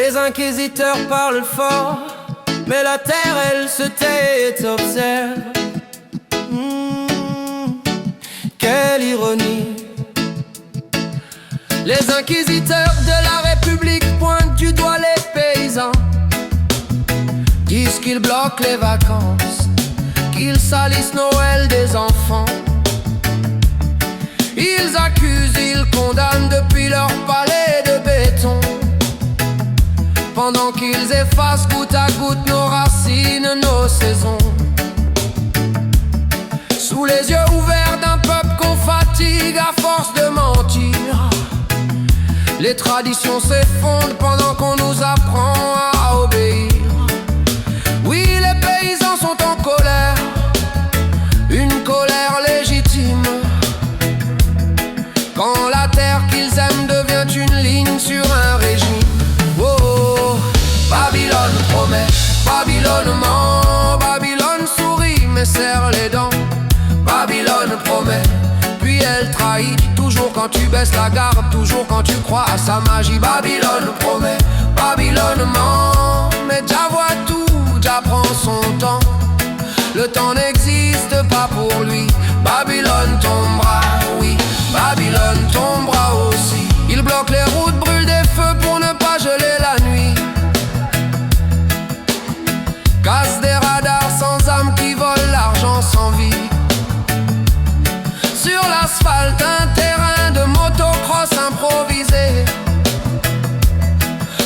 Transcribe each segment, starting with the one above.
Les inquisiteurs parlent fort, mais la terre elle se tait et t'observe. Quelle ironie. Les inquisiteurs de la République pointent du doigt les paysans, disent qu'ils bloquent les vacances, qu'ils salissent Noël des enfants. Ils accusent, ils condamnent depuis leur palais de béton, pendant qu'ils effacent goutte à goutte nos racines, nos saisons. Sous les yeux ouverts d'un peuple qu'on fatigue à force de mentir, les traditions s'effondrent pendant qu'on nous apprend à obéir. Oui, les paysans sont en colère, une colère légitime, quand la terre qu'ils aiment devient une ligne sur un régime. Oh, oh. Babylone promet, Babylone ment, Babylone sourit mais serre les dents. Babylone promet, puis elle trahit, toujours quand tu baisses la garde, toujours quand tu crois à sa magie. Babylone promet, Babylone ment, mais Jah voit tout, Jah prend son temps. Le temps n'existe pas pour lui. Babylone tombera, oui, Babylone tombera aussi. Il bloque les routes, brûle des feux pour ne pas geler la nuit, casse des radars sans âme qui volent l'argent sans vie. Sur l'asphalte, un terrain de motocross improvisé.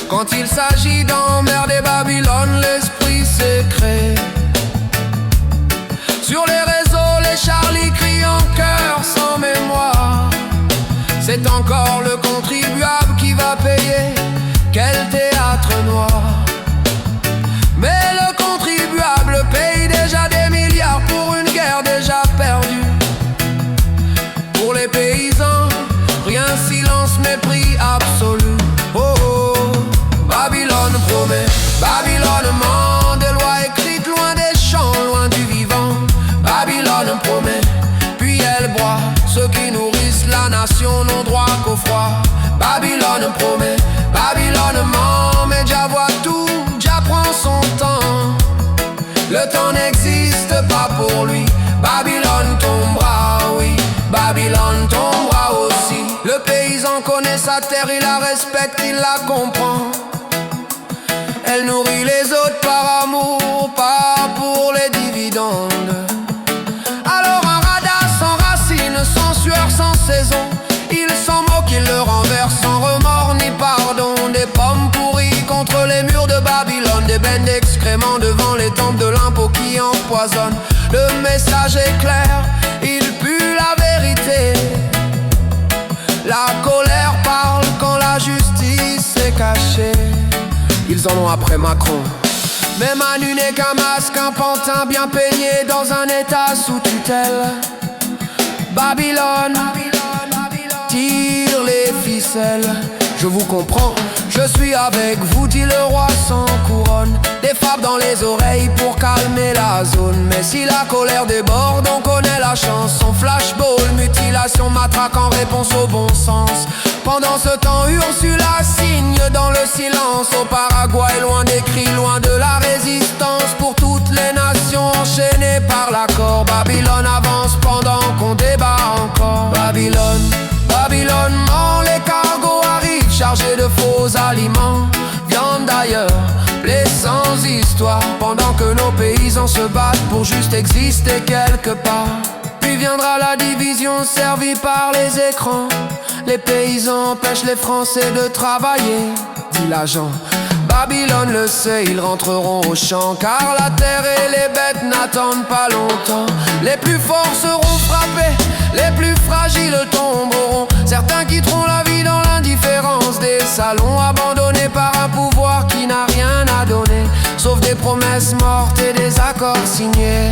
Quand il s'agit d'emmerder Babylone, l'esprit s'écrée. Sur les réseaux, les Charlie crient en chœur sans mémoire. C'est encore le contribuable qui va payer. Quel théâtre noir. Mais le contribuable paye déjà des milliards pour une guerre déjà perdue. Pour les paysans, rien, silence, mépris absolu. Oh, oh. Babylone promet, Babylone ment, des lois écrites loin des champs, loin du vivant. Babylone promet, puis elle broie. Ceux qui nourrissent la nation n'ont droit qu'au froid. Babylone promet, Babylone ment, mais Jah voit tout, Jah prend son temps. Le temps n'existe pas pour lui. Babylone tombera, oui, Babylone tombera aussi. Le paysan connaît sa terre, il la respecte, il la comprend. Elle nourrit les autres par amour, pas pour les dividendes. Alors un radar sans racines, sans sueur, sans saison, il s'en moque, il le renverse sans remords ni pardon. Des pommes pourries contre les murs de Babylone, des bennes d'excréments devant les temples de l'impôt qui empoisonnent. Le message est clair, il pue la vérité. La colère parle quand la justice est cachée. Ils en ont après Macron, mais Manu n'est qu'un masque, un pantin bien peigné dans un état sous tutelle. Babylone, tire les ficelles. Je vous comprends, je suis avec vous, dit le roi sans couronne. Des fables dans les oreilles pour calmer la zone. Mais si la colère déborde, on connaît la chanson. Flashball, mutilation, matraque en réponse au bon sens. Pendant ce temps, Ursula signe dans le silence. Au Paraguay, loin des cris, loin de la résistance. Pour toutes les nations enchaînées par l'accord. Babylone avance pendant qu'on débat encore. Babylone, Babylone ment, les cargos arrivent chargés de faux aliments. Viande d'ailleurs, blé sans histoire. Pendant que nos paysans se battent pour juste exister quelque part. Puis viendra la division servie par les écrans. Les paysans empêchent les Français de travailler, dit l'agent. Babylone le sait, ils rentreront au champ, car la terre et les bêtes n'attendent pas longtemps. Les plus forts seront frappés, les plus fragiles tomberont. Certains quitteront la vie dans l'indifférence des salons, abandonnés par un pouvoir qui n'a rien à donner, sauf des promesses mortes et des accords signés.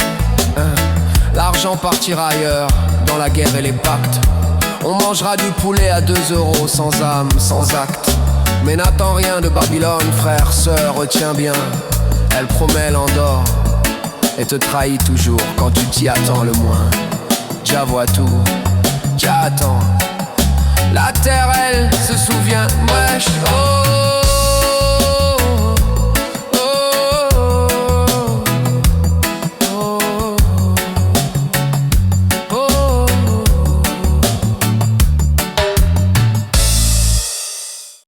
L'argent partira ailleurs, dans la guerre et les pactes. On mangera du poulet à 2 € sans âme, sans acte. Mais n'attends rien de Babylone, frère, sœur, retiens bien. Elle promet l'Andorre et te trahit toujours quand tu t'y attends le moins. Jah voit tout, Jah attend. La terre, elle se souvient, wesh, oh.